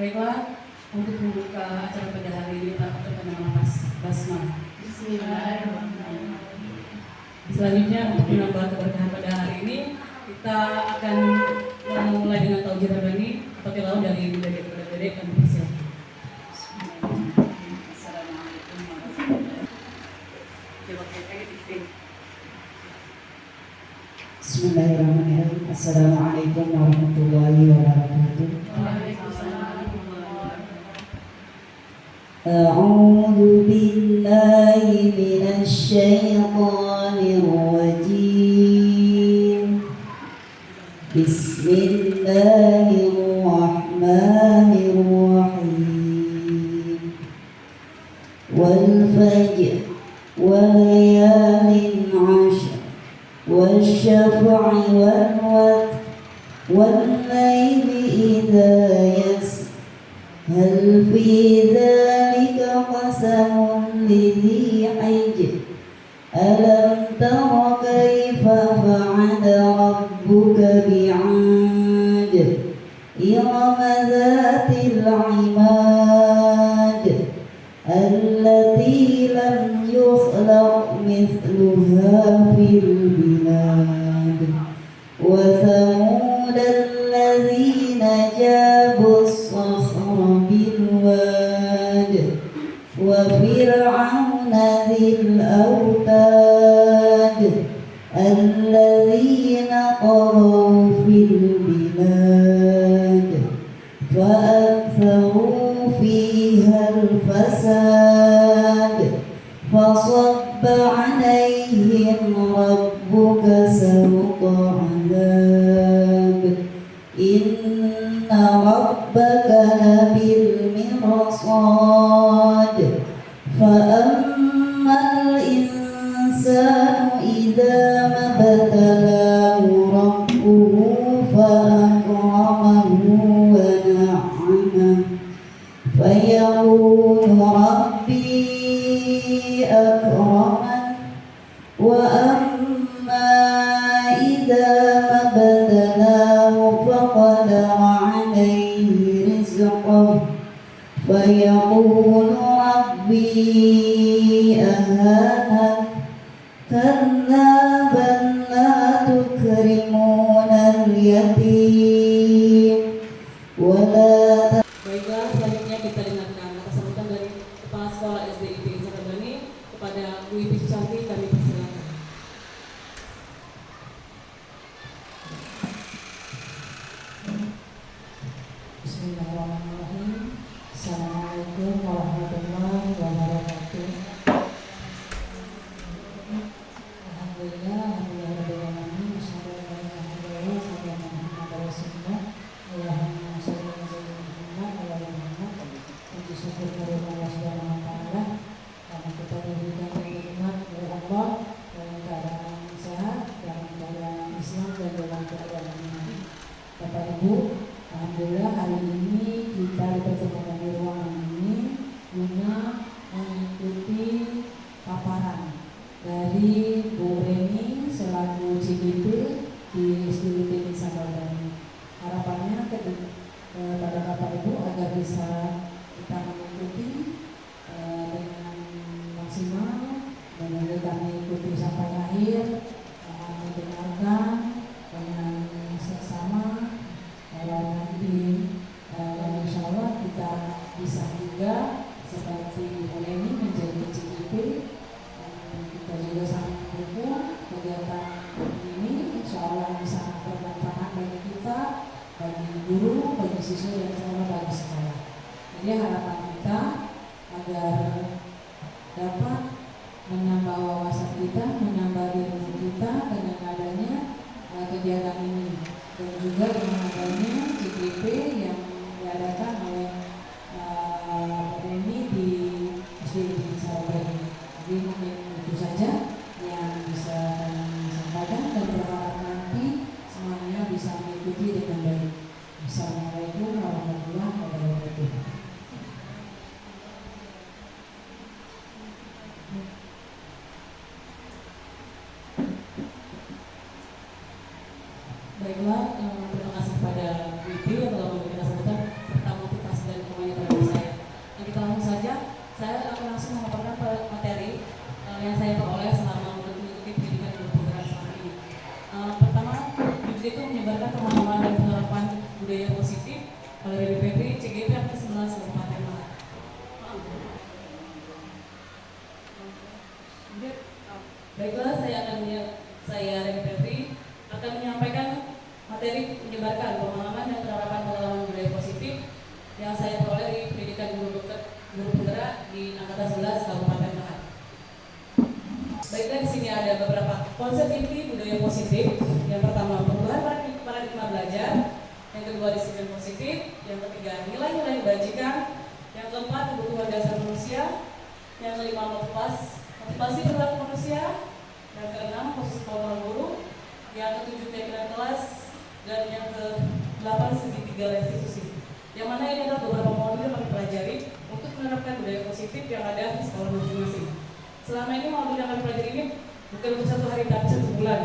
Baiklah, untuk membuka acara pada hari ini Pak kepada nama Basma. Bismillahirrahmanirrahim. Selanjutnya untuk menambah keberkahan pada hari ini kita akan memulai dengan taujid rabani pakai laut dari Dedek kami persilakan. Assalamualaikum warahmatullahi wabarakatuh. Bismillahirrahmanirrahim. Assalamualaikum warahmatullahi wabarakatuh. Waalaikumsalam warahmatullahi wabarakatuh. A'udzu billahi minasy syaithanir rajim. Bismillahirrahmanirrahim. Wal fajr wa layalin 'ashr والشفع والوتر والليل إذا يسر هل في ذلك قسم لذي حجر ألم تر كيف فعل ربك بعاد إرم ذات العماد التي لم يخلق مثلها في البلاد وثمود الذين جابوا الصخر بالواد وفرعون ذي الأوتاد الذين طغوا في البلاد فأكثروا فيها الفساد فصب عليهم ربك سوط عذاب إن ربك لبالمرصاد فأما الإنسان إذا ما ابتلاه ربه فأكرمه ونعمه فيقول ربي أكرمن وأما إذا ما ابتلاه فقدر عليه رزقه فيقول ربي أهانن كلا بل لا تكرمون اليتيم ولا. Baiklah, selanjutnya kita dengarkan kata sambutan dari Kepala Sekolah SDIP Sarabani kepada Bu Ipi Susanti, kami persilakan. Bismillahirrahmanirrahim. Assalamualaikum warahmatullahi wabarakatuh. Alhamdulillah, alhamdulillah alamin. Asyhadu an la ilaha illallah wa asyhadu anna Muhammadar Rasulullah. Allahumma shalli ala sayyidina Muhammad wa ala ali Muhammad. Puji syukur kepada Allah Subhanahu wa taala karena kita diberikan nikmat oleh Allah dalam keadaan sehat, dalam keadaan Islam dan dalam keadaan iman. Bapak Ibu, alhamdulillah hari ini kita dipertemukan di ruangan ini guna mengikuti paparan dari Bu Reni selaku CDP di SDIP Sarabani. Harapannya kepada Bapak Ibu agar bisa kita mengikuti dengan maksimal dan juga mengikuti sampai akhir, mendengarkan dengan seksama. Kalau nanti insya Allah kita bisa juga seperti Bu Reni menjadi CDP. Kita juga sangat mendukung kegiatan ini, insya Allah bisa bermanfaat bagi kita, bagi guru, bagi siswa dan sama bagi sekolah. Jadi harapan kita agar dapat menambah wawasan kita, menambah ilmu kita dengan adanya kegiatan ini dan juga dengan adanya CGP yang diadakan oleh Reni di SDIP Sarabani. Jadi mungkin itu saja yang bisa kami sampaikan dan berharap nanti semuanya bisa mengikuti dengan baik. Assalamualaikum warahmatullahi wabarakatuh. Baiklah, terima kasih kepada Bu Ipi prinsip, yang ketiga nilai-nilai kebajikan, yang keempat kebutuhan dasar manusia, yang kelima motivasi perilaku manusia, yang keenam posisi formal guru, yang ketujuh keyakinan kelas, dan yang ke-8 segitiga restitusi. Yang mana ini adalah beberapa modul yang kami pelajari untuk menerapkan budaya positif yang ada di sekolah masing-masing. Selama ini modul yang kami pelajari ini bukan untuk 1 hari tapi 1 bulan.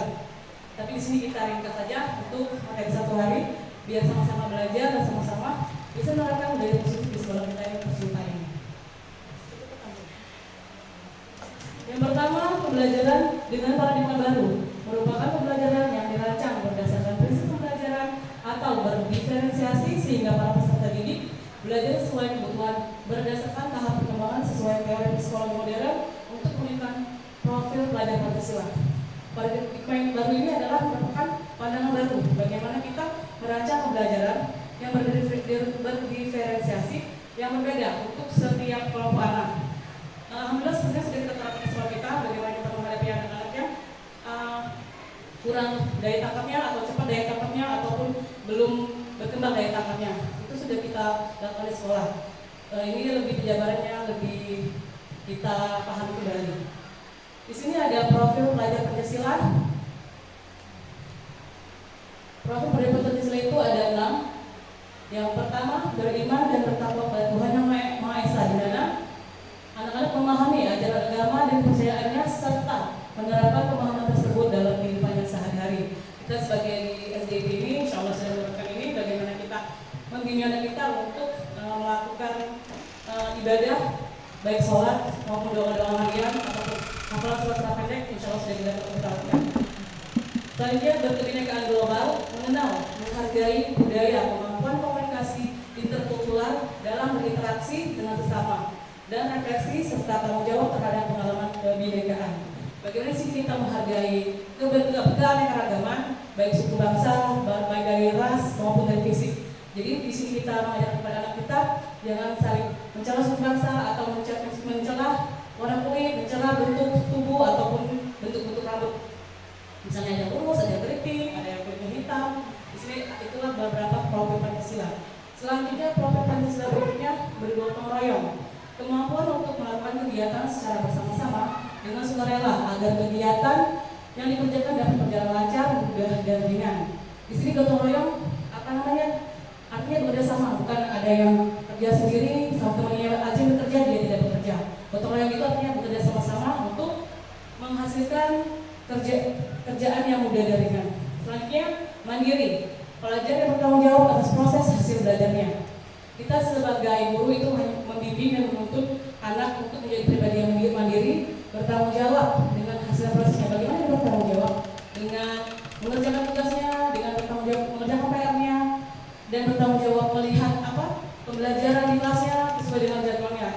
Tapi di sini kita ringkas saja untuk materi 1 hari biar sama-sama belajar dan sama-sama bisa menerapkan budaya positif di sekolah kita yang tercinta ini. Yang pertama, pembelajaran dengan paradigma baru merupakan pembelajaran yang dirancang berdasarkan prinsip pembelajaran atau berdiferensiasi sehingga para peserta didik belajar sesuai kebutuhan berdasarkan tahap perkembangan sesuai teori psikologi modern untuk memulihkan profil pelajar Pancasila. Paradigma yang baru ini adalah merupakan pandangan baru bagaimana kita merancang pembelajaran yang berdiferensiasi yang berbeda untuk setiap kelompok anak. Alhamdulillah sebenarnya sudah kita terapkan di sekolah kita bagaimana kita menghadapi anak-anak yang kurang daya tangkapnya atau cepat daya tangkapnya ataupun belum berkembang daya tangkapnya. Itu sudah kita lakukan di sekolah. Ini lebih penjabarannya lebih kita pahami kembali. Di sini ada profil pelajar Pancasila. Profil pelajar Pancasila itu ada 6. Yang pertama, beriman dan bertakwa pada Tuhan Yang Maha Esa, di mana anak-anak memahami ajaran agama dan kepercayaannya serta menerapkan pemahaman tersebut dalam kehidupannya sehari-hari. Kita sebagai di SDIP ini, insya Allah sudah menerapkan ini bagaimana kita membimbing anak kita untuk melakukan ibadah baik sholat maupun doa-doa harian ataupun hafalan surat pendek, insya Allah sudah kita lakukan. Selanjutnya berkebinekaan global, mengenal, menghargai budaya, kemampuan komunikasi interkultural dalam berinteraksi dengan sesama, dan refleksi serta tanggung jawab terhadap pengalaman kebinekaan. Bagaimana sih kita menghargai keanekaragaman baik suku bangsa, baik dari ras maupun dari fisik. Jadi di sini kita mengajarkan kepada anak kita jangan saling mencela suku bangsa atau mencela warna kulit, mencela bentuk tubuh ataupun bentuk-bentuk rambut. Misalnya ada lurus, ada keriting, ada yang kulitnya hitam. Di sini itulah beberapa profil Pancasila. Selanjutnya profil Pancasila berikutnya bergotong royong. Kemampuan untuk melakukan kegiatan secara bersama-sama dengan sukarela agar kegiatan yang dikerjakan dapat berjalan lancar, mudah dan ringan. Di sini gotong royong artinya bekerja sama, bukan ada yang kerja sendiri sama temannya aja bekerja dia tidak bekerja. Gotong royong itu artinya bekerja sama-sama untuk menghasilkan kerjaan yang mudah dan ringan. Selanjutnya mandiri, pelajar yang bertanggung jawab atas proses hasil belajarnya. Kita sebagai guru itu hanya membimbing dan menuntut anak untuk menjadi pribadi yang mandiri, bertanggung jawab dengan hasil prosesnya. Bagaimana dia bertanggung jawab? Dengan mengerjakan tugasnya, dengan bertanggung jawab mengerjakan PR-nya, dan bertanggung jawab melihat pembelajaran di kelasnya sesuai dengan jadwalnya.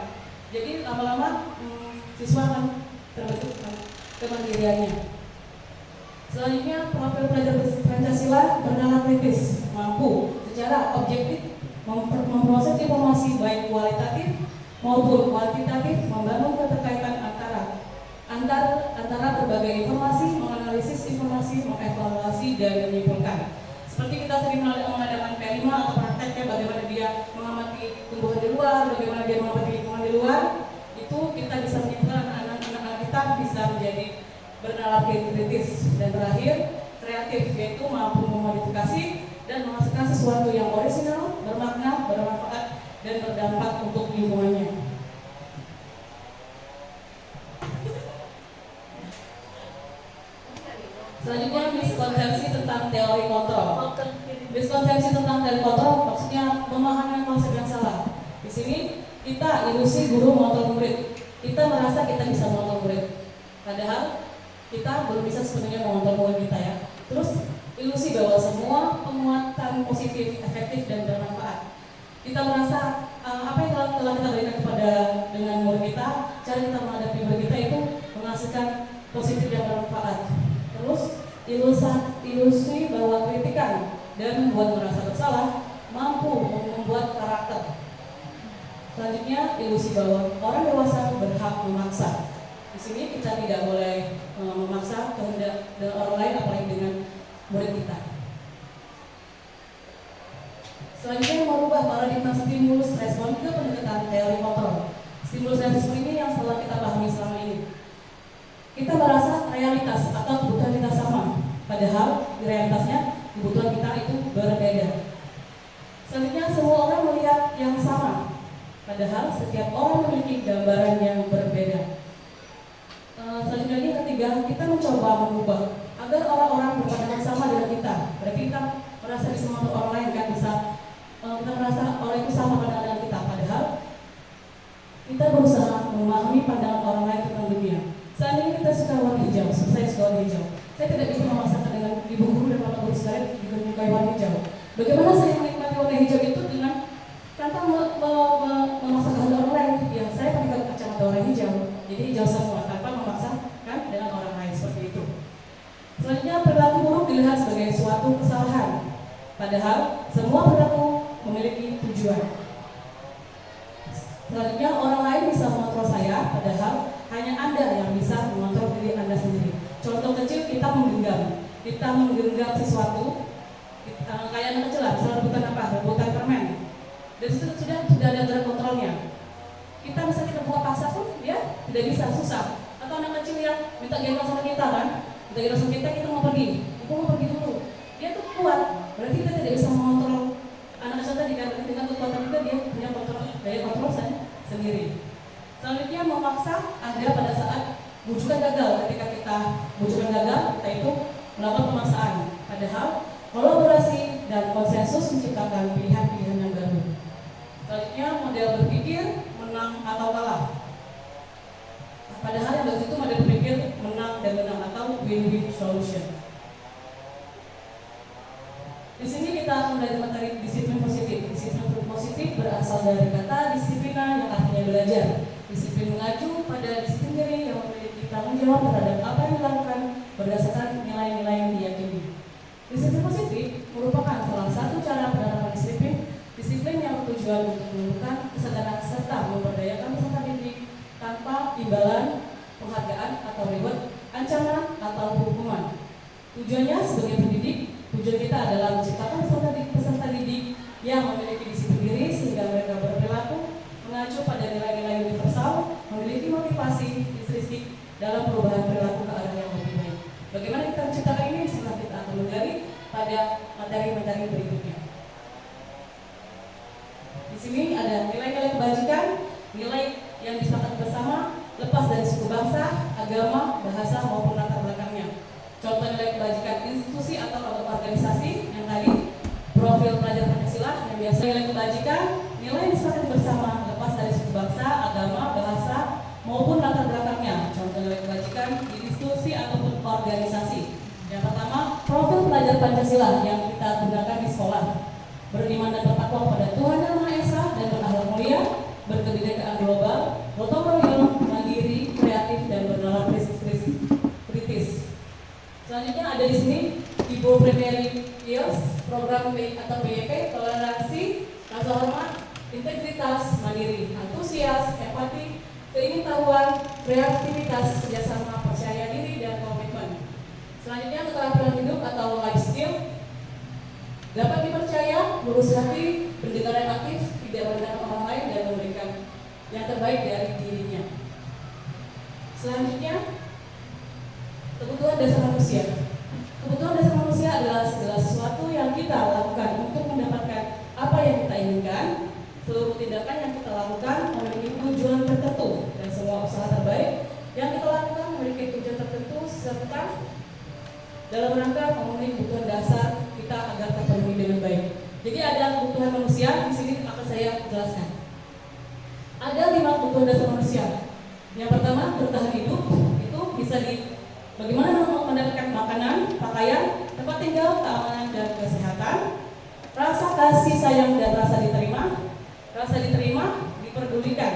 Jadi lama-lama siswa akan terbentuk kemandiriannya. Selanjutnya profil pelajar Pancasila bernalar kritis, mampu secara objektif memproses informasi baik kualitatif maupun kuantitatif, membangun keterkaitan antara berbagai informasi, menganalisis informasi, mengevaluasi dan menyimpulkan. Seperti kita sering mengadakan P5 atau prakteknya bagaimana dia mengamati tumbuhan di luar, bagaimana dia mengamati lingkungan di luar, itu kita bisa menyimpulkan anak-anak kita bisa menjadi bernalar kritis. Dan terakhir kreatif, yaitu mampu memodifikasi dan menghasilkan sesuatu yang orisinal, bermakna, bermanfaat, dan berdampak untuk lingkungannya. Selanjutnya miskonsepsi tentang teori kontrol. Miskonsepsi tentang teori kontrol maksudnya memahami konsep yang salah. Di sini kita ilusi guru mengontrol murid. Kita merasa kita bisa mengontrol murid, padahal kita belum bisa sepenuhnya mengontrol murid kita ya. Terus ilusi bahwa semua penguatan positif, efektif dan bermanfaat. Kita merasa apa yang telah kita berikan kepada dengan murid kita, cara kita menghadapi murid kita itu menghasilkan positif dan bermanfaat. Terus ilusi bahwa kritikan dan membuat merasa bersalah mampu membuat karakter. Selanjutnya ilusi bahwa orang dewasa berhak memaksa. Di sini kita tidak boleh memaksa kehendak dengan orang lain apalagi dengan murid kita. Selanjutnya merubah mengubah paradigma stimulus respon ke pendekatan teori kontrol. Stimulus respon ini yang selalu kita pahami selama ini. Kita merasa realitas atau kebutuhan kita sama, padahal di realitasnya kebutuhan kita itu berbeda. Selanjutnya, semua orang melihat yang sama, padahal setiap orang memiliki gambaran yang berbeda. Selanjutnya ini ketiga, kita mencoba mengubah agar orang-orang berpandangan sama dengan kita. Berarti kita merasa bisa mengatur orang lain kan, bisa kita merasa orang itu sama pandangan dengan kita, padahal kita berusaha memahami pandangan orang lain tentang dunia. Seandainya kita suka warna hijau, saya suka warna hijau, saya tidak bisa memaksakan dengan ibu guru dan bapak guru sekalian menyukai warna hijau. Bagaimana saya menikmati warna hijau itu dengan tanpa memaksakan orang lain? Ya, saya pakai kacamata warna hijau, jadi hijau semua tanpa memaksakan dengan orang lain seperti itu. Selanjutnya, perilaku buruk dilihat sebagai suatu kesalahan, padahal semua perilaku memiliki tujuan. Selanjutnya, orang lain bisa mengontrol saya, padahal hanya Anda yang bisa mengontrol diri Anda sendiri. Contoh kecil, kita menggenggam sesuatu, kayak anak kecil lah, misalnya rebutan apa? Rebutan permen. Dan itu sudah ada aturan kontrolnya. Kita buka paksa pun dia tidak bisa, susah. Atau anak kecil yang minta gendong sama kita kan, minta gendong sama kita mau pergi, aku mau pergi dulu. Dia tuh kuat, berarti kita tidak bisa mengontrol anak kecil tadi kan, dengan kekuatan kita dia punya daya kontrol sendiri. Selanjutnya, memaksa ada pada saat bujukan gagal. Ketika kita bujukan gagal, kita itu melakukan pemaksaan. Padahal kolaborasi dan konsensus menciptakan pilihan-pilihan yang baru. Selanjutnya, model berpikir menang atau kalah. Padahal yang bagus itu model berpikir menang dan menang atau win-win solution. Di sini kita akan belajar materi disiplin positif. Disiplin positif berasal dari kata disiplina yang artinya belajar. Disiplin mengacu pada disiplin diri yang memiliki tanggung jawab terhadap apa yang dilakukan berdasarkan nilai-nilai yang diyakini. Disiplin positif merupakan salah satu cara penerapan disiplin yang bertujuan untuk menumbuhkan kesadaran serta memberdayakan peserta didik tanpa imbalan, penghargaan atau reward, ancaman atau hukuman. Tujuannya sebagai pendidik, tujuan kita adalah menciptakan peserta didik yang memiliki disiplin diri sehingga mereka berperilaku mengacu pada nilai-nilai universal, memiliki motivasi intrinsik dalam perubahan perilaku ke arah yang lebih baik. Bagaimana kita menciptakan ini? Setelah kita akan menggali pada materi-materi berikutnya. Di sini ada nilai-nilai kebajikan, nilai yang disepakati bersama, lepas dari suku bangsa, agama, bahasa maupun latar belakangnya. Contoh nilai kebajikan institusi atau organisasi yang tadi, profil pelajar Pancasila yang biasa. Nilai kebajikan, nilai yang disepakati bersama, lepas dari suku bangsa, agama, bahasa maupun latar belakangnya. Contoh nilai kebajikan di institusi ataupun organisasi. Yang pertama, profil pelajar Pancasila yang kita gunakan di sekolah. Beriman dan bertakwa pada Tuhan Yang Maha Esa dan berakhlak mulia, berkebinekaan global, gotong royong, mandiri, kreatif dan bernalar kritis. Selanjutnya ada di sini Ibu Primary Years, program atau PYP, toleransi, rasa hormat, integritas, mandiri, antusias, empati, keingin-tahuan, kreativitas, kerjasama, percaya diri dan komitmen. Selanjutnya keterampilan hidup atau life skill, dapat dipercaya, lurus hati, pendengaran aktif, tidak merendahkan orang lain dan memberikan yang terbaik dari dirinya. Selanjutnya, kebutuhan dasar manusia. Kebutuhan dasar manusia adalah segala sesuatu yang kita lakukan untuk mendapatkan apa yang kita inginkan. Seluruh tindakan yang kita lakukan memiliki tujuan tertentu dan semua usaha terbaik yang kita lakukan memiliki tujuan tertentu serta dalam rangka memenuhi kebutuhan dasar kita agar terpenuhi dengan baik. Jadi ada kebutuhan manusia, di sini akan saya jelaskan. Ada 5 kebutuhan dasar manusia. Yang pertama, bertahan hidup, itu bisa bagaimana mendapatkan makanan, pakaian, tempat tinggal, keamanan dan kesehatan. Rasa kasih sayang dan rasa diterima, diperdulikan.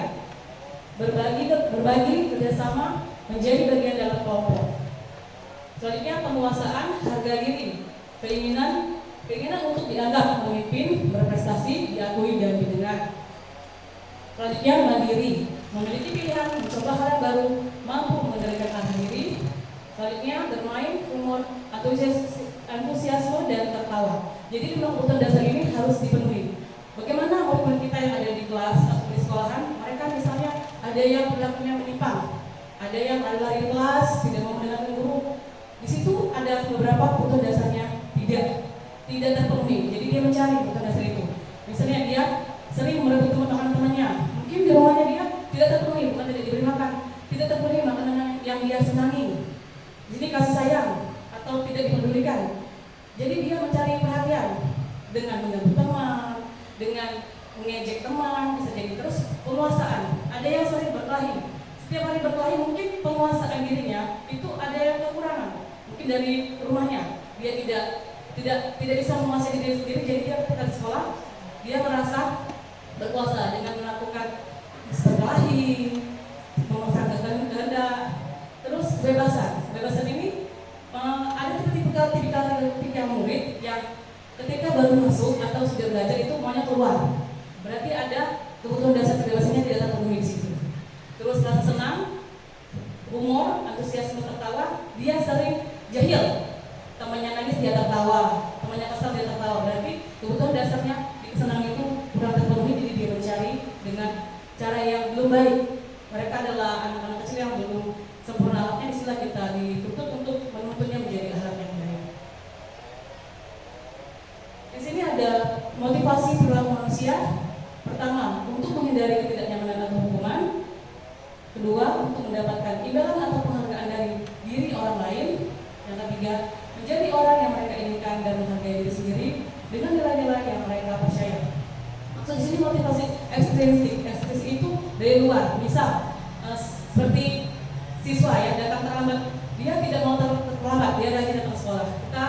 Berbagi, kerjasama, menjadi bagian dalam kelompok. Selanjutnya, penguasaan harga diri, keinginan untuk dianggap memimpin, berprestasi, diakui dan didengar. Selanjutnya, mandiri, memiliki pilihan, mencoba hal yang baru, mampu mengendalikan arah diri. Selanjutnya, bermain, humor, antusiasme dan tertawa. Jadi 5 kebutuhan dasar ini harus dipenuhi. Bagaimana ada yang perilakunya menyimpang, ada yang lari-lari kelas, tidak mau mendengarkan guru. Di situ ada beberapa kebutuhan dasarnya tidak terpenuhi. Jadi dia mencari kebutuhan dasar itu. Misalnya dia sering merebut teman-temannya, mungkin di rumahnya dia tidak terpenuhi, bukan tidak diberi makan, tidak terpenuhi makanan yang dia senangi. Jadi kasih sayang atau tidak dipedulikan. Jadi dia mencari perhatian dengan mengganggu teman, dengan mengejek teman, bisa jadi. Terus penguasaan. Ada yang sering berkelahi. Setiap hari berkelahi, mungkin penguasaan dirinya itu ada yang kekurangan. Mungkin dari rumahnya dia tidak bisa menguasai diri sendiri. Jadi dia ketika di sekolah dia merasa berkuasa dengan melakukan berkelahi, memaksakan kehendak. Terus kebebasan ini ada tipikal murid yang ketika baru masuk atau sudah belajar itu maunya keluar. Berarti ada kebutuhan dasar kebebasannya tidak terpenuhi di situ. Terus rasa senang, humor, antusiasme tertawa, dia sering jahil. Temannya nangis dia tertawa, temannya kesal dia tertawa. Berarti kebutuhan dasarnya di kesenangan itu kurang terpenuhi, jadi dia mencari dengan cara yang belum baik. Mereka adalah anak-anak kecil yang belum sempurna akhlaknya, istilah kita dituntut untuk menuntunnya menjadi akhlak yang baik. Di sini ada motivasi perilaku manusia. Pertama, untuk menghindari ketidaknyamanan atau hukuman. Kedua, untuk mendapatkan imbalan atau penghargaan dari diri orang lain. Yang ketiga, menjadi orang yang mereka inginkan dan menghargai diri sendiri dengan nilai-nilai yang mereka percaya. Maksud di sini motivasi ekstrinsik. Ekstrinsik itu dari luar. Misal seperti siswa yang datang terlambat, dia tidak mau terlambat, dia rajin datang sekolah. Kita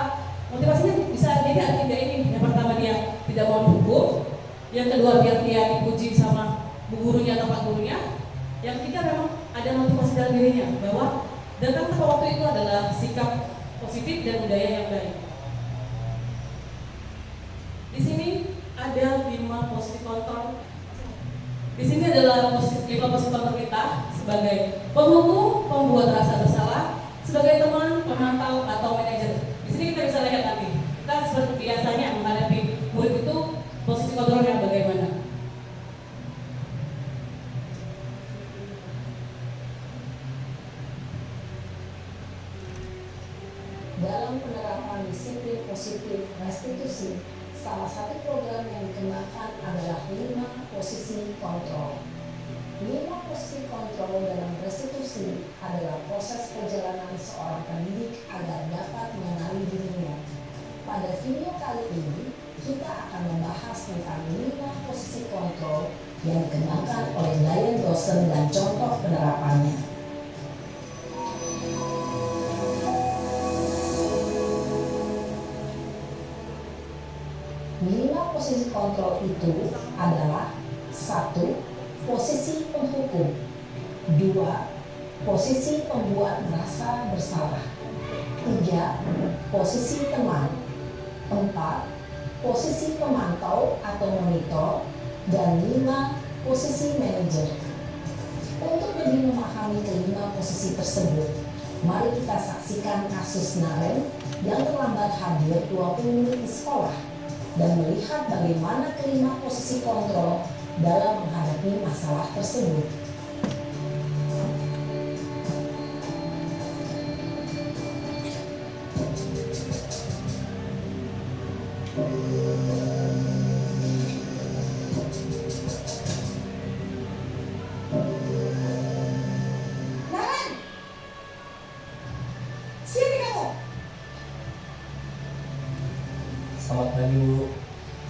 motivasinya bisa jadi ada tiga ini. Yang pertama, dia tidak mau dihukum. Yang kedua, biar dia dipuji sama bu gurunya atau pak gurunya. Yang ketiga, memang ada motivasi dalam dirinya bahwa datang tepat waktu itu adalah sikap positif dan budaya yang baik. Di sini ada 5 positif kontrol. Di sini adalah 5 positif kontrol kita sebagai penghukum, pembuat rasa bersalah, sebagai teman, pemantau atau manajer. Di sini kita bisa lihat nanti. Kita seperti biasanya menghadapi murid itu posisi kontrolnya bagaimana. Dalam penerapan disiplin positif restitusi, salah satu program yang dikenakan adalah 5 posisi kontrol. 5 posisi kontrol dalam restitusi adalah proses perjalanan seorang pendidik agar dapat mengenali dirinya. Pada video kali ini, kita akan membahas tentang 5 posisi kontrol yang dikenakan oleh Diane Dawson dan contoh penerapannya. 5 posisi kontrol itu adalah 1. Posisi penghukum. 2. Posisi pembuat merasa bersalah. 3. Posisi teman. 4. Posisi pemantau atau monitor. Dan 5. Posisi manajer. Untuk lebih memahami kelima posisi tersebut, mari kita saksikan kasus Naren yang terlambat hadir 20 menit di sekolah dan melihat bagaimana kelima posisi kontrol dalam menghadapi masalah tersebut. Naren, sini kamu. Selamat pagi, Bu.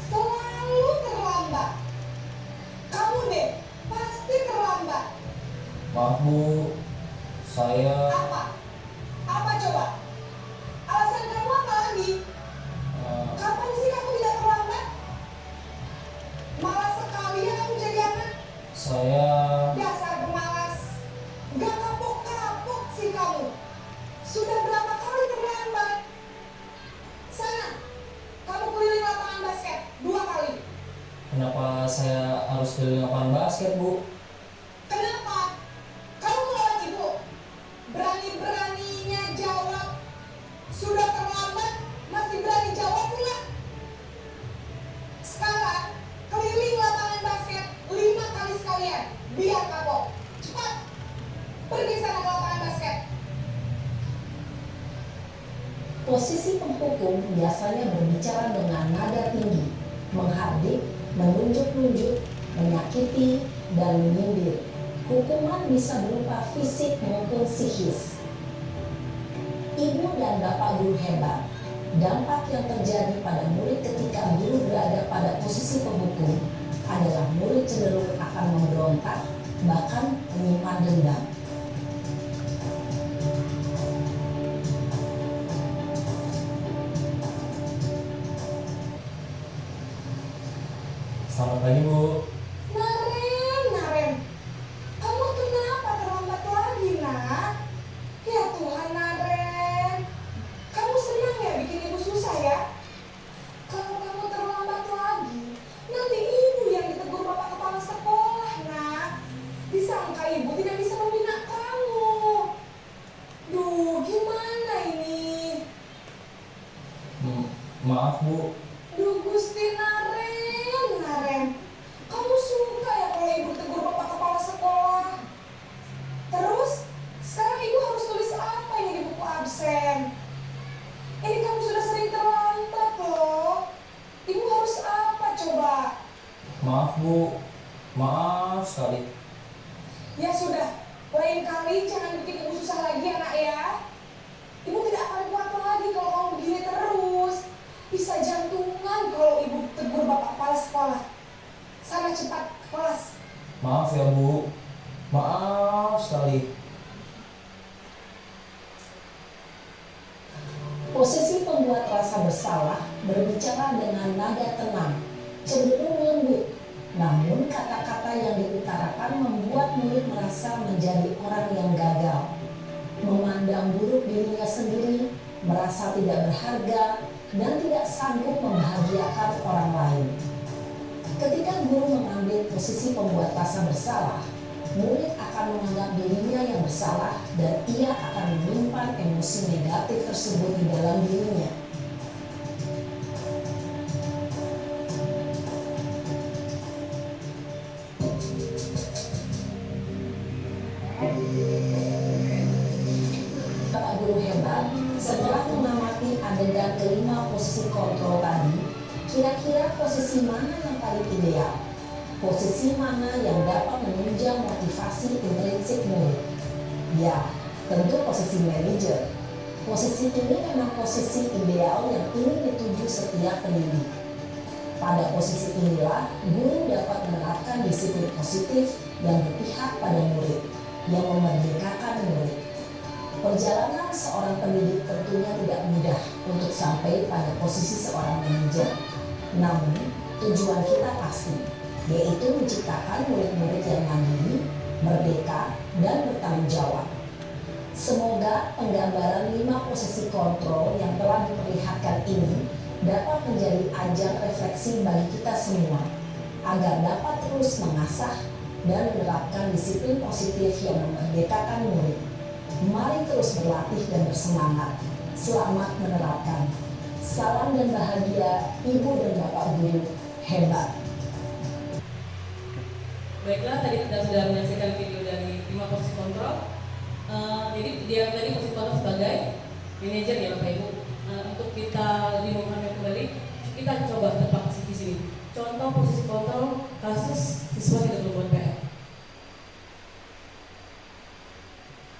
Selalu terlambat. Kamu deh, pasti terlambat. Maaf, Bu. Saya Apa? Apa coba? Alasan kamu apa lagi? Kapan sih kamu tidak terlambat? Malas sekali ya kamu jadi anak. saya Dasar pemalas. Gak kapok-kapok sih kamu. Sudah berapa kali terlambat? Sana, kamu keliling lapangan basket 2 kali. kenapa saya harus keliling lapangan basket, Bu? Kenapa? Kamu melawan ibu. Berani-beraninya jawab. Sudah terlambat, masih berani jawab pula. Sekarang, keliling lapangan basket 5 kali sekalian. Biar kapok. Posisi penghukum biasanya berbicara dengan nada tinggi, menghardik, menunjuk-nunjuk, menyakiti, dan menyindir. Hukuman bisa berupa fisik maupun psikis. Ibu dan bapak guru hebat. Dampak yang terjadi pada murid ketika guru berada pada posisi penghukum adalah murid cenderung akan memberontak, bahkan menyimpan dendam. Selamat pagi, Bu. Naren, kamu kenapa terlambat lagi, nak? Ya Tuhan, Naren. Kamu senang ya bikin ibu susah ya? Kalau kamu terlambat lagi, nanti ibu yang ditegur bapak kepala sekolah, nak. Disangka ibu tidak bisa membina kamu. Duh, gimana ini? Maaf, Bu. Duh, Gusti Naren. Kamu suka ya kalau ibu tegur bapak kepala sekolah? Terus, sekarang ibu harus tulis apa ini di buku absen? Ini kamu sudah sering terlambat loh. Ibu harus apa coba? Maaf, Bu. Maaf sekali. Ya sudah, lain kali jangan bikin ibu susah lagi ya, nak ya. Ibu tidak akan kuat lagi kalau kamu begini terus. Bisa jantungan kalau ibu tegur bapak kepala sekolah. Sana cepat ke kelas. Maaf ya, Bu. Maaf sekali. Posisi pembuat rasa bersalah berbicara dengan nada tenang, cenderung lembut. Namun kata-kata yang diutarakan membuat murid merasa menjadi orang yang gagal, memandang buruk dirinya sendiri, merasa tidak berharga, dan tidak sanggup membahagiakan orang lain. Ketika guru mengambil posisi pembuat rasa bersalah, murid akan menganggap dirinya yang bersalah dan ia akan menyimpan emosi negatif tersebut di dalam dirinya. Bapak guru hebat, setelah mengamati adegan kelima posisi kontrol tadi, kira-kira posisi mana yang paling ideal? Posisi mana yang dapat menunjang motivasi intrinsik murid? Ya, tentu posisi manajer. Posisi ini memang posisi ideal yang ingin dituju setiap pendidik. Pada posisi inilah, guru dapat menerapkan disiplin positif yang berpihak pada murid, yang memerdekakan murid. Perjalanan seorang pendidik tentunya tidak mudah untuk sampai pada posisi seorang manajer. Namun, tujuan kita pasti, yaitu menciptakan murid-murid yang mandiri, merdeka, dan bertanggung jawab. Semoga penggambaran 5 posisi kontrol yang telah diperlihatkan ini dapat menjadi ajang refleksi bagi kita semua, agar dapat terus mengasah dan menerapkan disiplin positif yang memerdekakan murid. Mari terus berlatih dan bersemangat. Selamat menerapkan. Salam dan bahagia Ibu dan Bapak Guru hebat. Baiklah, tadi kita sudah menyaksikan video dari 5 posisi kontrol. Jadi dia tadi posisi kontrol sebagai manajer ya Bapak Ibu. Untuk kita lebih memahami kembali, kita coba tebak di sini. Contoh posisi kontrol kasus siswa tidak membuat PR.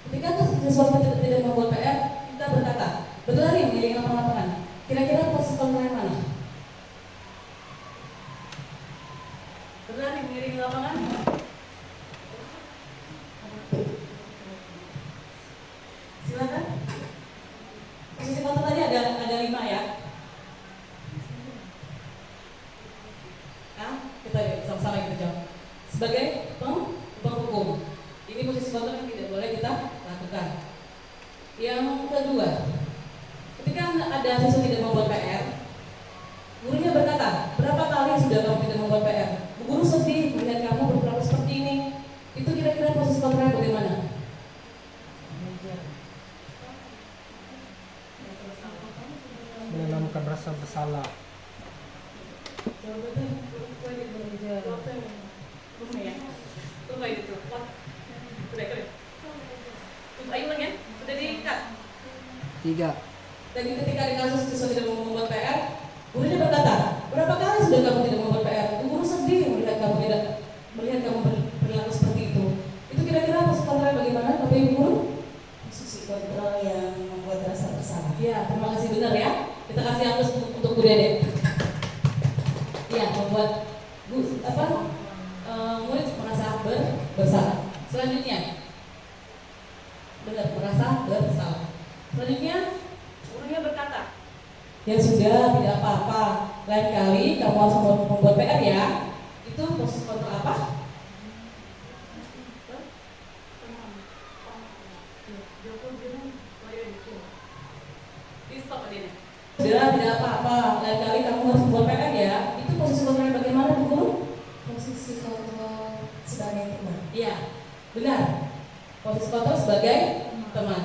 Ketika siswa tidak membuat PR, kita berkata, berlari mengelilingi lapangan. Kira-kira posisi kontrol yang mana? Berlari mengelilingi lapangan. Silakan. Posisi kontrol tadi ada 5 ya. Nah, kita sama-sama kita jawab. Sebagai penghukum, ini posisi kontrol yang tidak boleh kita lakukan. Yang kedua, ketika ada siswa tidak membuat PR, gurunya berkata, berapa kali sudah kamu tidak membuat PR? Bu guru sedih melihat kamu berperilaku seperti ini. Itu kira-kira posisi kontrolnya bagaimana? Menanamkan rasa bersalah. Ayo ulang ya, sudah di-cut. 3. Dan ketika ada kasus siswa tidak mau membuat PR, gurunya berkata, berapa kali sudah kamu tidak membuat PR? Itu guru sedih melihat kamu berlaku seperti itu. Itu kira-kira posisi kontrol bagaimana, Bapak Ibu guru? Posisi kontrol yang membuat rasa bersalah. Iya, terima kasih, benar ya. Kita kasih aplaus untuk Bu Dede. Iya, membuat murid merasa bersalah. Selanjutnya, benar, merasa bersalah. Selanjutnya, gurunya berkata, ya sudah, tidak apa-apa. Lain kali kamu harus membuat PR ya. Itu posisi kontrol apa? Sudah, tidak apa-apa. Lain kali kamu harus membuat PR ya. Itu posisi kontrolnya bagaimana, Bu Guru? Posisi kontrol sebagai teman. Iya, benar. Posisi kontrol sebagai teman.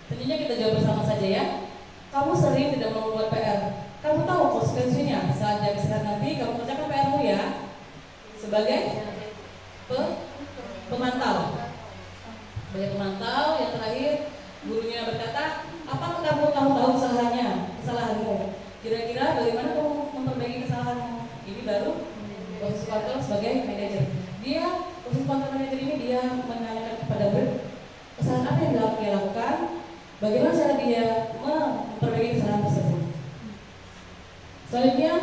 Tentunya kita jawab bersama saja ya. Kamu sering tidak mau membuat PR. Kamu tahu konsekuensinya. Saat jam istirahat nanti kamu kerjakan PR-mu ya. Sebagai pemantau. Sebagai pemantau. Yang terakhir, gurunya berkata, apakah kamu tahu kesalahanmu? Kira-kira bagaimana kamu memperbaiki kesalahanmu? Ini baru posisi kontrol sebagai manajer. Posisi kontrol manajer ini dia menanyakan kepada murid kesalahan apa yang dia lakukan, bagaimana cara dia memperbaiki kesalahan tersebut. Selanjutnya,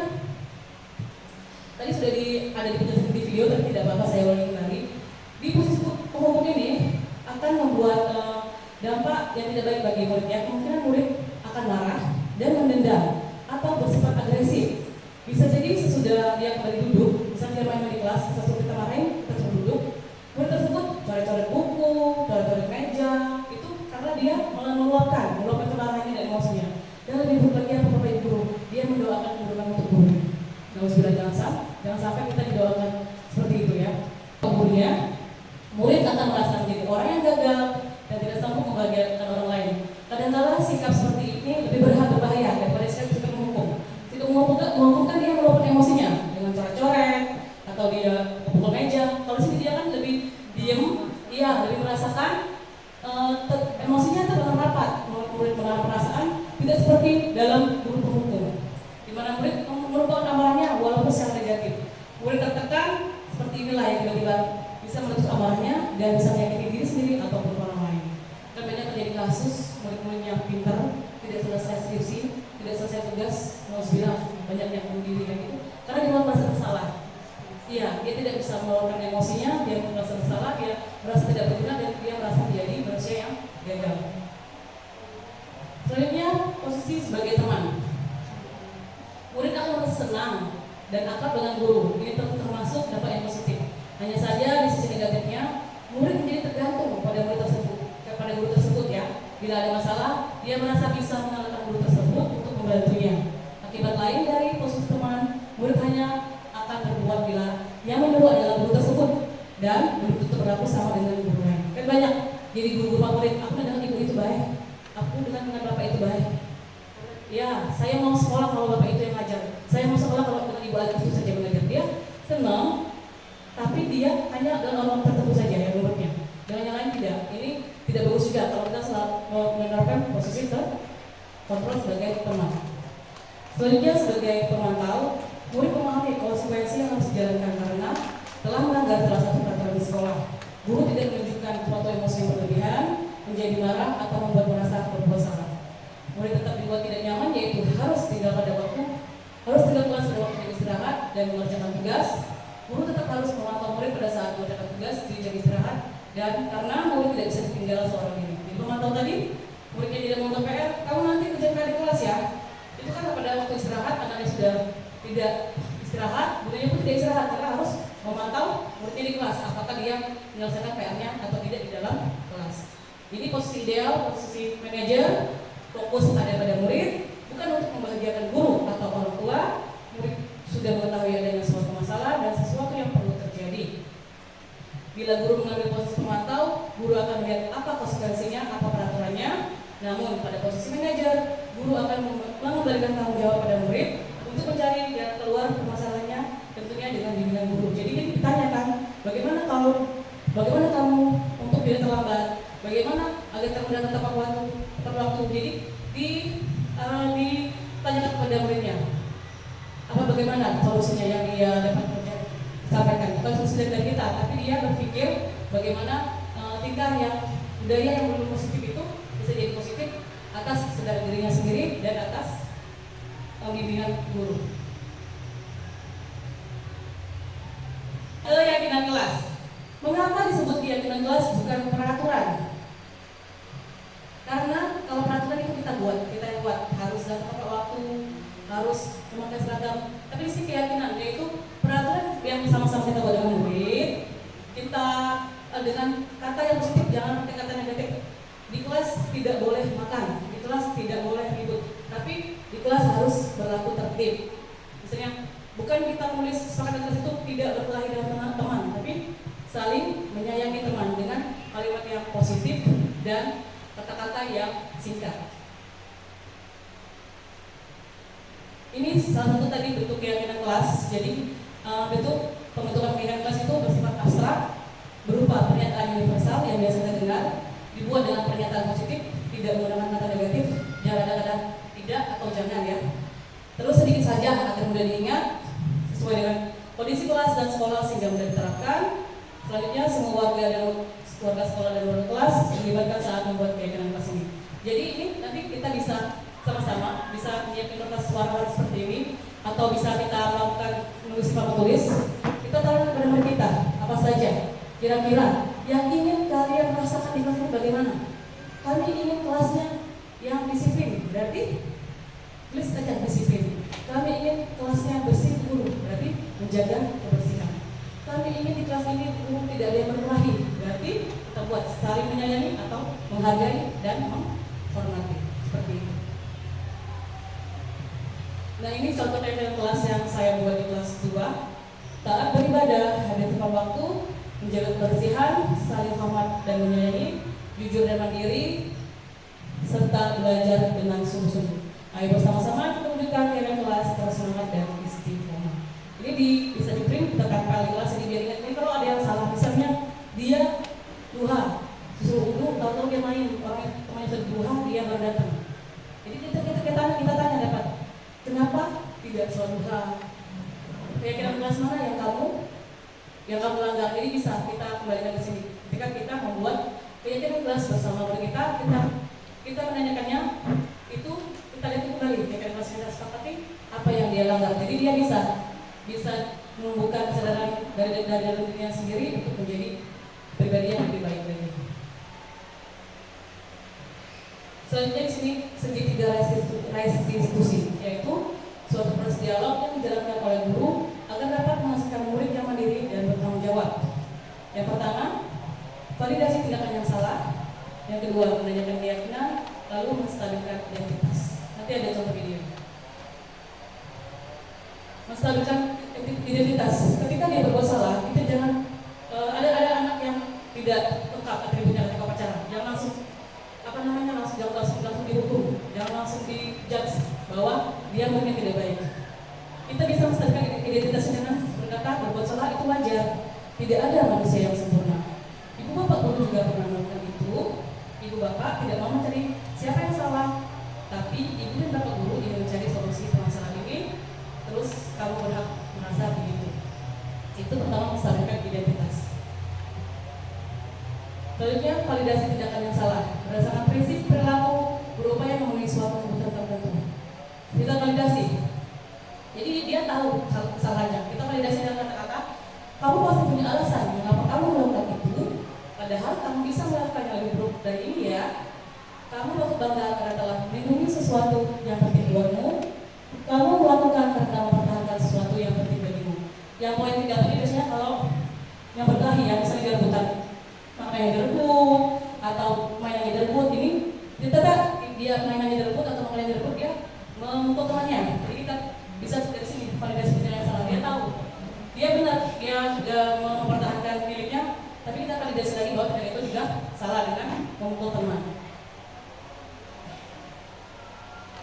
tadi sudah ada di penjelasan di video, tapi tidak apa-apa saya ulangi kembali. Di posisi penghubung ini akan membuat dampak yang tidak baik bagi muridnya. Kemungkinan murid akan marah dan mendendam atau bersifat agresif. Bisa jadi sesudah dia kembali duduk, misalnya dia main di kelas, sesudah kita marahin, kita suruh duduk, murid tersebut coret-coret buku, coret-coret meja, itu karena dia meluapkan kemarahannya dan emosinya. Dan lebih buruk lagi apa Bapak Ibu Guru? Dia mendoakan keburukan untuk gurunya. Jangan sampai kita didoakan seperti itu ya. Gurunya, murid akan merasa menjadi orang yang gagal dan tidak sanggup membahagiakan orang lain. Kadang-kadang sikap seperti ini lebih berbahaya daripada sikap menghukum. Sikap menghukum kan dia meluapkan emosinya dengan coret-coret atau dia pukul meja. Kalau sini dia kan lebih diem, lebih merasakan emosinya terlalu rapat. Murid menahan perasaan tidak seperti dalam guru penghukum, di mana murid merupakan amarahnya walaupun secara negatif. Murid tertekan seperti inilah yang tiba-tiba bisa meletus amarahnya dan bisa menyakiti diri sendiri ataupun orang lain. Dan banyak terjadi kasus murid-murid yang pintar tidak selesai skripsi, tidak selesai tugas, banyak yang bunuh diri kayak gitu karena dia merasa bersalah. Dia tidak bisa meluapkan emosinya, dia merasa bersalah, dia merasa tidak berguna dan dia merasa menjadi manusia yang gagal. Selanjutnya, posisi sebagai teman. Murid akan merasa senang dan akrab dengan guru. Ini termasuk dampak yang positif. Hanya saja di sisi negatifnya, murid menjadi tergantung pada guru tersebut ya. Bila ada masalah, dia merasa bisa mengandalkan guru tersebut untuk membantunya. Akibat lain dari posisi teman, murid hanya akan berbuat bila yang menyuruh adalah guru tersebut dan belum tentu berlaku sama dengan guru lain. Kan banyak jadi guru favorit. Aku dengan ibu itu baik, aku dengan bapak itu baik. Ya, saya mau sekolah kalau bapak itu yang ngajar. Saya mau sekolah kalau dengan ibu itu saja mengajar. Dia senang, tapi dia hanya dengan orang tertentu saja yang menurutnya. Dengan yang lain tidak. Ini tidak bagus juga kalau kita selalu menerapkan posisi kontrol sebagai teman. Selanjutnya sebagai pemantau, murid memahami konsekuensi yang harus dijalankan karena telah melanggar salah satu peraturan di sekolah. Guru tidak menunjukkan suatu emosi yang berlebihan, menjadi marah atau membuat merasa berbuat salah. Murid tetap dibuat tidak nyaman, yaitu harus tinggal pada waktu, harus tinggal kelas pada waktu jam istirahat dan mengerjakan tugas. Guru tetap harus memantau murid pada saat mengerjakan tugas di jam istirahat dan karena murid tidak bisa ditinggal seorang diri. Di pemantau tadi, muridnya tidak membuat PR, kamu nanti kerjakan di kelas ya. Itu kan pada waktu istirahat, anaknya sudah tidak istirahat, gurunya pun tidak istirahat karena harus memantau muridnya di kelas apakah dia menyelesaikan PR-nya atau tidak di dalam kelas. Ini posisi ideal, posisi manajer, fokus ada pada murid, bukan untuk membahagiakan guru atau orang tua. Murid sudah mengetahui adanya suatu masalah dan sesuatu yang perlu terjadi. Bila guru mengambil posisi pemantau, guru akan melihat apa konsekuensinya, apa peraturannya. Namun pada posisi manajer, guru akan mengembalikan tanggung jawab pada murid untuk mencari jalan keluar permasalahannya, tentunya dengan bimbingan guru. Jadi ini ditanyakan, bagaimana kamu untuk tidak terlambat, bagaimana agar kamu datang tepat waktu. Jadi di ditanyakan kepada muridnya bagaimana solusinya yang dia dapat sampaikan. Bukan solusi dari kita, tapi dia berpikir bagaimana tingkah yang budaya yang belum positif itu bisa jadi positif atas sadar dirinya sendiri dan atas bimbingan guru. Keyakinan kelas. Mengapa disebut keyakinan kelas bukan peraturan? Karena kalau peraturan itu kita yang buat, harus datang tepat waktu, harus memakai seragam. Tapi di sini keyakinan, yaitu peraturan yang sama-sama kita buat dengan murid, kita dengan kata yang positif, jangan pakai kata negatif. Di kelas tidak boleh makan, di kelas tidak boleh ribut, tapi di kelas harus berlaku tertib. Misalnya, bukan kita nulis sepakat kelas itu tidak berkelahi dengan teman, tapi saling menyayangi teman dengan kalimat yang positif dan kata-kata yang singkat. Ini salah satu tadi bentuk keyakinan kelas. Jadi bentuk pembentukan keyakinan kelas itu bersifat abstrak, berupa pernyataan universal yang biasa kita dengar, dibuat dengan pernyataan positif, tidak menggunakan kata negatif, jangan ada kata tidak atau jangan ya. Terus sedikit saja agar mudah diingat sesuai dengan kondisi kelas dan sekolah sehingga mudah diterapkan. Selanjutnya semua warga sekolah dan warga kelas dilibatkan saat membuat keyakinan kelas ini. Jadi ini nanti kita bisa sama-sama bisa menyiapkan kertas suara seperti ini, atau bisa kita melakukan menulis papan tulis. Kita taruh kepada murid kita apa saja kira-kira yang ingin kalian rasakan di kelas ini bagaimana. Kami ingin kelasnya yang disiplin, berarti tulis saja disiplin. Kami ingin kelasnya bersih guru, berarti menjaga kebersihan. Kami ingin di kelas ini guru tidak ada yang berkelahi, berarti kita buat saling menyayangi atau menghargai dan menghormati, seperti itu. Nah, ini contoh keyakinan kelas yang saya buat di kelas 2. Taat beribadah, hadir tepat waktu, menjaga kebersihan, saling hormat dan menyayangi, jujur dan mandiri, serta belajar dengan sungguh-sungguh. Ayo bersama-sama kita wujudkan keyakinan kelas tersemangat dan istiqomah. Ini bisa di-print, kita tempel di kelas, jadi biar ingat. Ini kalau ada yang salah, misalnya dia duha, disuruh wudu, tahu-tahu dia main, orang temannya sudah duha, dia baru datang. Jadi kita tanya dapat, kenapa tidak sholat duha? Keyakinan kelas mana yang kamu langgar? Ini bisa kita kembalikan ke sini. Ketika kita membuat keyakinan kelas bersama murid kita menanyakannya, itu kita lihat kembali keyakinan kelas yang kita sepakati apa yang dia langgar. Jadi dia bisa menumbuhkan kesadaran dari dalam dirinya sendiri untuk menjadi pribadi yang lebih baik lagi. Selanjutnya di sini segitiga restitusi, yaitu suatu proses dialog yang dijalankan oleh guru agar dapat menghasilkan murid yang mandiri dan bertanggung jawab. Yang pertama, validasi tindakan yang salah. Yang kedua, menanyakan keyakinan, lalu menstabilkan identitas. Nanti ada contoh video. Menstabilkan identitas. Ketika dia berbuat salah, kita jangan ada anak yang tidak lengkap atributnya ketika pacaran. Jangan langsung langsung dihukum, jangan langsung dijudge bahwa dia mungkin tidak baik. Kita bisa menstabilkan identitasnya dengan berkata berbuat salah itu wajar. Tidak ada manusia yang sempurna. Ibu bapak guru juga pernah melakukan itu. Ibu bapak tidak mau mencari siapa yang salah, tapi ibu dan bapak guru ingin mencari solusi permasalahan ini. Terus kamu berhak merasa begitu. Itu pertama menstabilkan identitas. Selanjutnya, validasi tindakan yang salah. Berdasarkan prinsip perilaku berupaya memenuhi suatu kebutuhan tertentu. Kita validasi. Jadi dia tahu kesalahannya. Kita validasi dengan kata-kata, kamu pasti punya alasan mengapa kamu melakukan itu. Padahal kamu bisa melakukan yang lebih buruk dari ini ya. Kamu harus bangga karena telah melindungi sesuatu yang penting buatmu. Kamu melakukan karena mempertahankan sesuatu yang penting bagimu. Yang poin 3 tadi biasanya kalau yang berkelahi, yang misalnya dia rebutan, main direbut atau main direbut, ini dia main direbut atau main direbut, dia memukul temannya. Jadi kita bisa dari sini validasi yang salah. Dia tahu, dia benar, dia sudah mempertahankan miliknya, tapi kita validasi lagi bahwa tidak itu juga salah dengan memukul teman.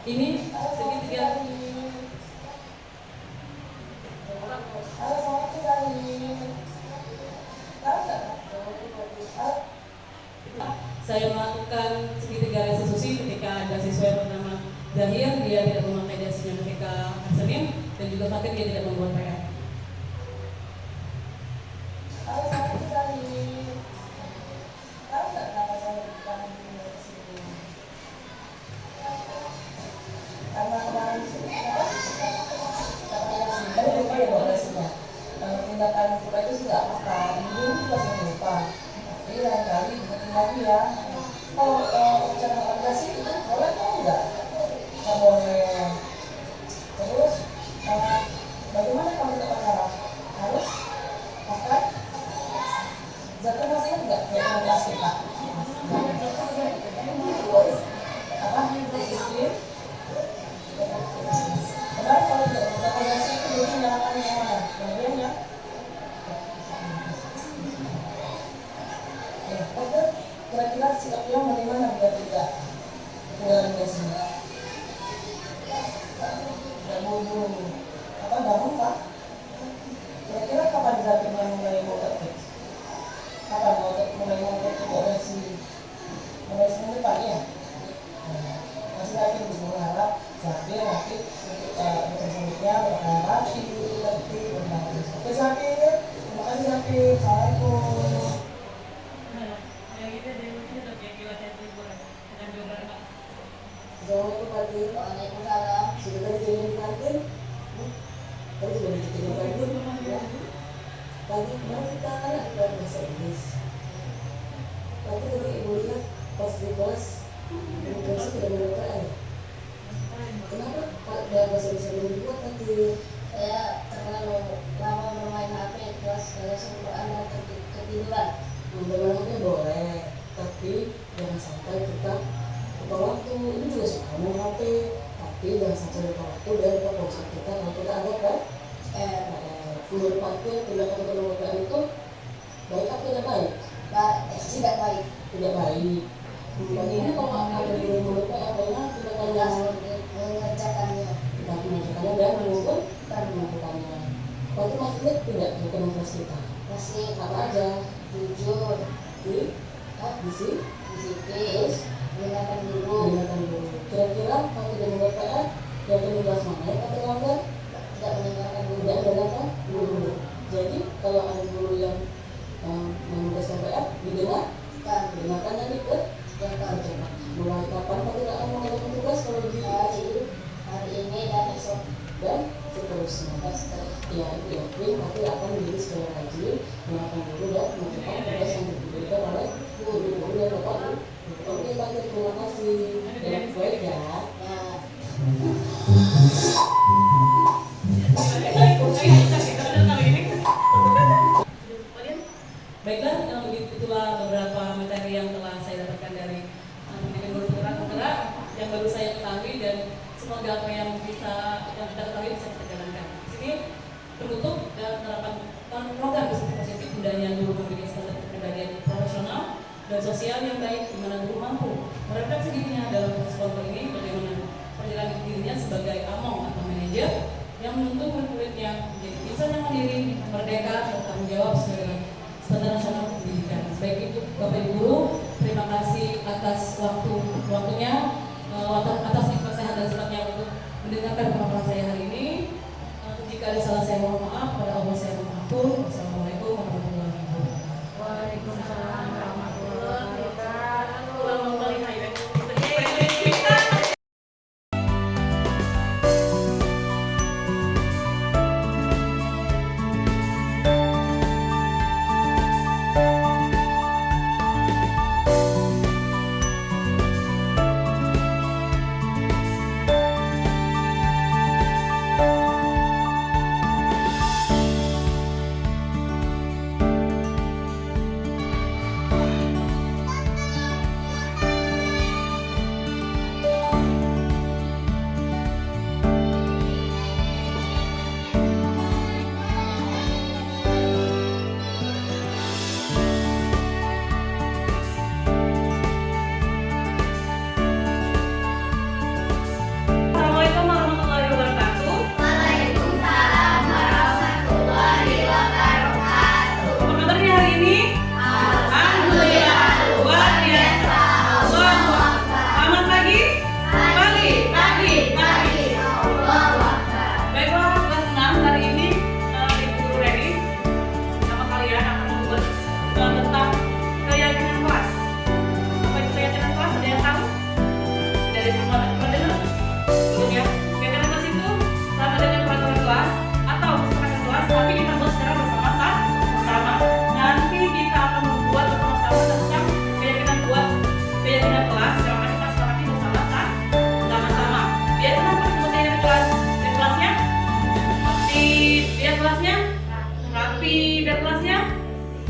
Ini segitiga. Saya melakukan segitiga restitusi ketika ada siswa yang bernama Zahir dia tidak memakai dasinya ketika Senin, dan juga Fatir dia tidak membuat PR. Kalau saya dari tahu nggak kenapa saya bukan di sini? Karena kemarin saya lupa ya bawa dasinya. Tindakan lupa itu sih nggak apa-apa. Dulu juga saya lupa. Tapi lain kali ingetin lagi ya. Kalau cara makan dasi itu boleh atau enggak? Nggak boleh. Terus bagaimana kalau kita pacaran? Harus makan zakat masih enggak kayak kelas kita? Apa? Padahal kalau zakat nasi itu biasanya nyalakan yang mana? Bagiannya? Oke, kira-kira sikap yang bagaimana biar tidak ketinggalan nasinya? Tidak buru-buru. Apa bangun Pak? Kira-kira kapan zakirnya mulai mau tertib? Kapan mulai mau tertib orasi? Mulai seminggu depan ya? Masih yakin bisa mengharap zakir nanti selanjutnya bakalan rapi, tertib, berbagus. Oke Zakir, terima kasih Zakir. Assalamualaikum. Assalamualaikum Fatir. Waalaikumsalam. Sudah tadi jalan di kantin? Tadi sudah di kantin? Ya. Tadi kemarin kita kan ada bahasa Inggris. Tadi ibu lihat pas di kelas Inggris tidak menggunakan. Kenapa Pak bahasa Inggris belum dibuat tadi? Saya terlalu lama bermain HP, terus saya suruh anak ketiduran. Memang HP boleh, tapi jangan sampai kita lupa waktu. Ini juga suka ngomong HP, tapi jangan sampai lupa waktu dan lupa pulsa kita kalau kita ada kan? Menurut Fatir, tindakan kelembagaan itu baik atau tidak baik? Tidak baik. Tidak baik. Bagaimana kalau ada di mulut bagaimana tindakan yang Mengerjakannya. tidak mengerjakannya dan melakukannya? Fatir masih ingat tidak dokumen kita? Masih Apa aja? jujur, Di disiplin, mendengarkan dulu, Mendengarkan dulu. Kira-kira kalau tidak membuat PR, yang kemudian semangat atau langgar? tidak mendengarkan dulu. Tidak mendengarkan dulu. Jadi kalau ada guru yang menugaskan PR, dengarkan dan dikerjakan. Mulai kapan Pak tidak akan mengerjakan tugas kalau di Hari ini dan esok dan seterusnya. Ya, itu yakin Pak akan menjadi sekolah rajin, mendengarkan dulu dan mengerjakan tugas yang diberikan oleh guru-guru dan bapak. Oke Pak, terima kasih. Dan baik ya. Baiklah, itulah beberapa materi yang telah saya dapatkan dari pendidikan guru penggerak yang baru saya ketahui, dan semoga apa yang kita ketahui bisa kita jalankan. Di sini penutup dan penerapan program positif budaya guru memiliki standar kepribadian profesional dan sosial yang baik, di mana guru mampu merefleksi dirinya dalam proses kelompok ini, bagaimana perjalanan dirinya sebagai among atau manajer yang menuntut murid-muridnya menjadi insan yang mandiri, merdeka, bertanggung jawab sesuai dengan standar nasional pendidikan. Baik itu Bapak Ibu Guru, terima kasih atas waktunya, atas ikhlas sehat dan semangatnya untuk mendengarkan pemaparan saya hari ini. Jika ada salah saya mohon maaf, pada Allah saya mohon ampun. Wassalamualaikum warahmatullahi wabarakatuh. Waalaikumsalam warahmatullahi wabarakatuh.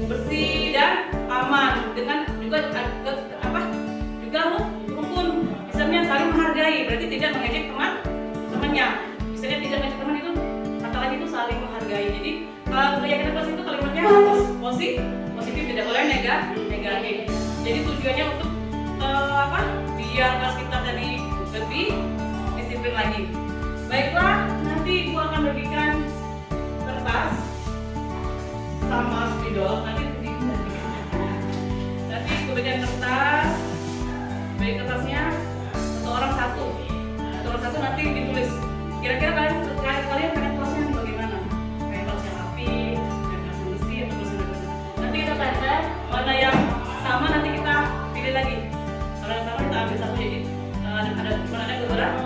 bersih dan aman, dengan juga juga rukun, misalnya saling menghargai, berarti tidak mengejek temannya, misalnya tidak mengejek teman itu kata lagi itu saling menghargai. Jadi kalau keyakinan kelas itu kalimatnya harus positif, tidak boleh negatif. Jadi tujuannya untuk biar kelas kita tadi lebih disiplin lagi. Baiklah, nanti Ibu akan bagikan kertas sama spidol. Nanti Ibu bagikan kertas, bagi kertasnya satu orang satu nanti ditulis. Kira-kira kalian pengen kelasnya bagaimana? Kayak kelas yang rapi, yang kelas besi, atau kelas yang nanti kita tanya mana yang sama, nanti kita pilih lagi. Kalau yang sama kita ambil satu, jadi ada beberapa.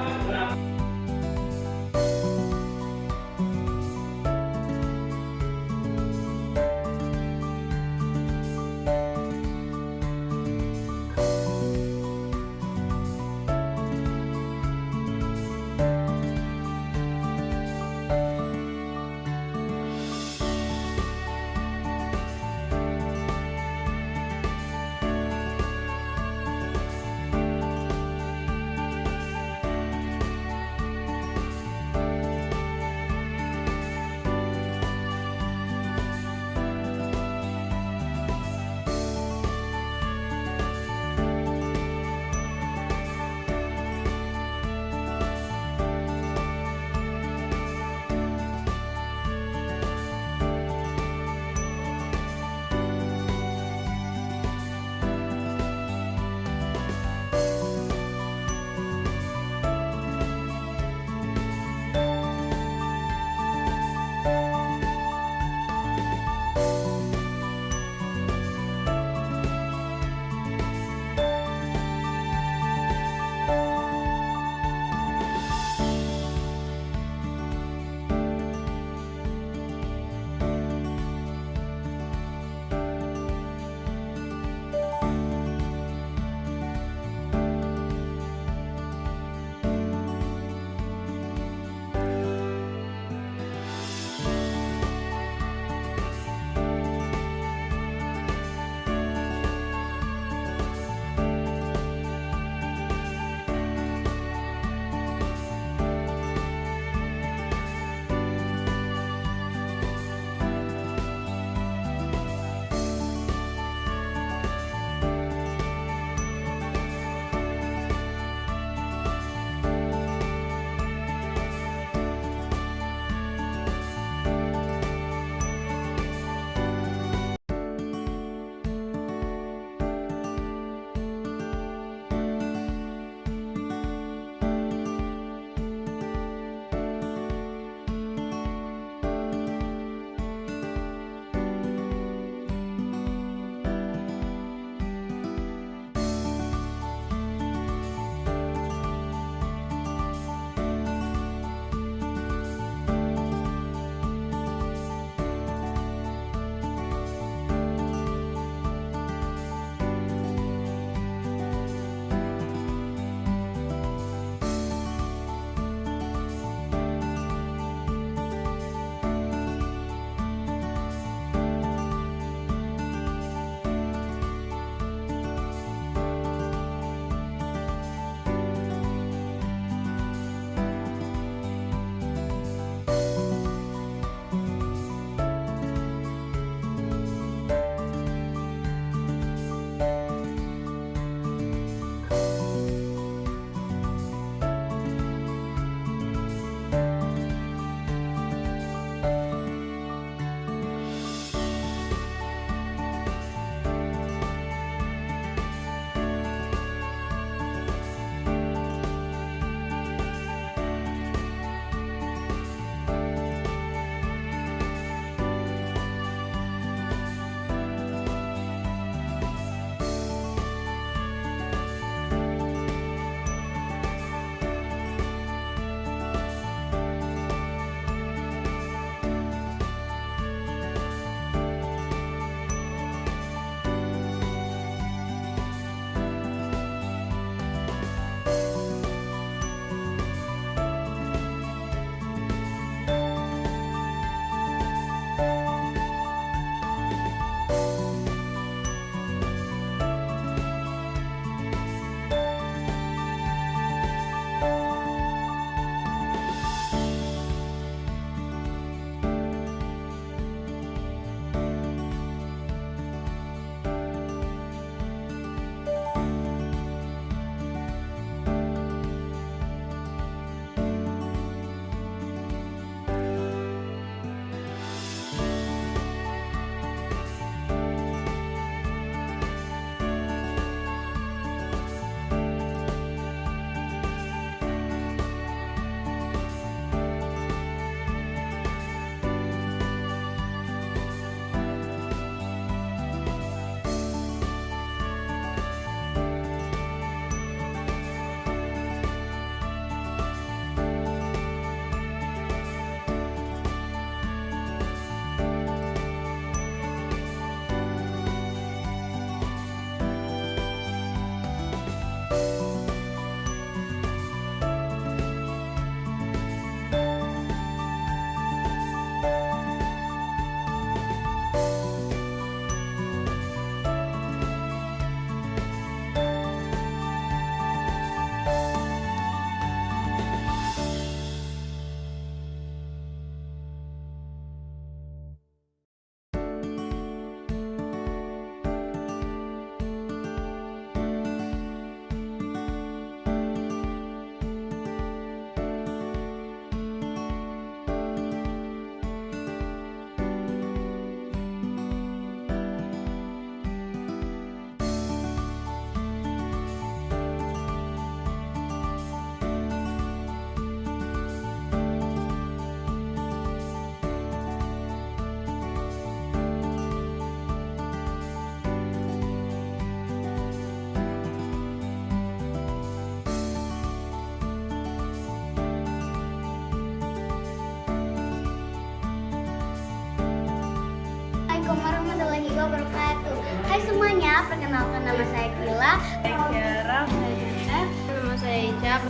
Assalamualaikum warahmatullahi wabarakatuh. Hai semuanya, perkenalkan nama saya Kila. Saya Kiara, saya Joseph, nama saya Icap.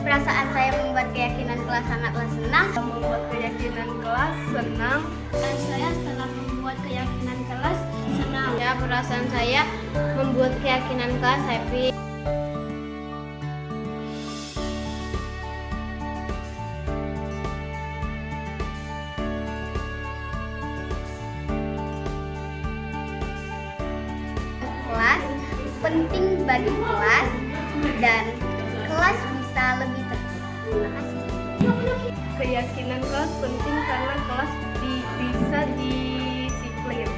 Perasaan saya membuat keyakinan kelas sangatlah senang. Membuat keyakinan kelas senang. Dan saya setelah membuat keyakinan kelas senang. Ya, perasaan saya membuat keyakinan kelas happy. Kelas penting bagi kelas dan kelas bisa lebih tertib. Terima kasih. Keyakinan kelas penting karena kelas bisa disiplin.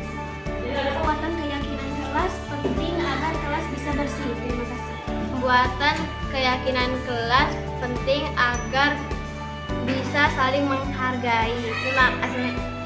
Kekuatan keyakinan kelas penting agar kelas bisa bersih. Terima kasih. Pembuatan keyakinan kelas penting agar bisa saling menghargai. Terima kasih.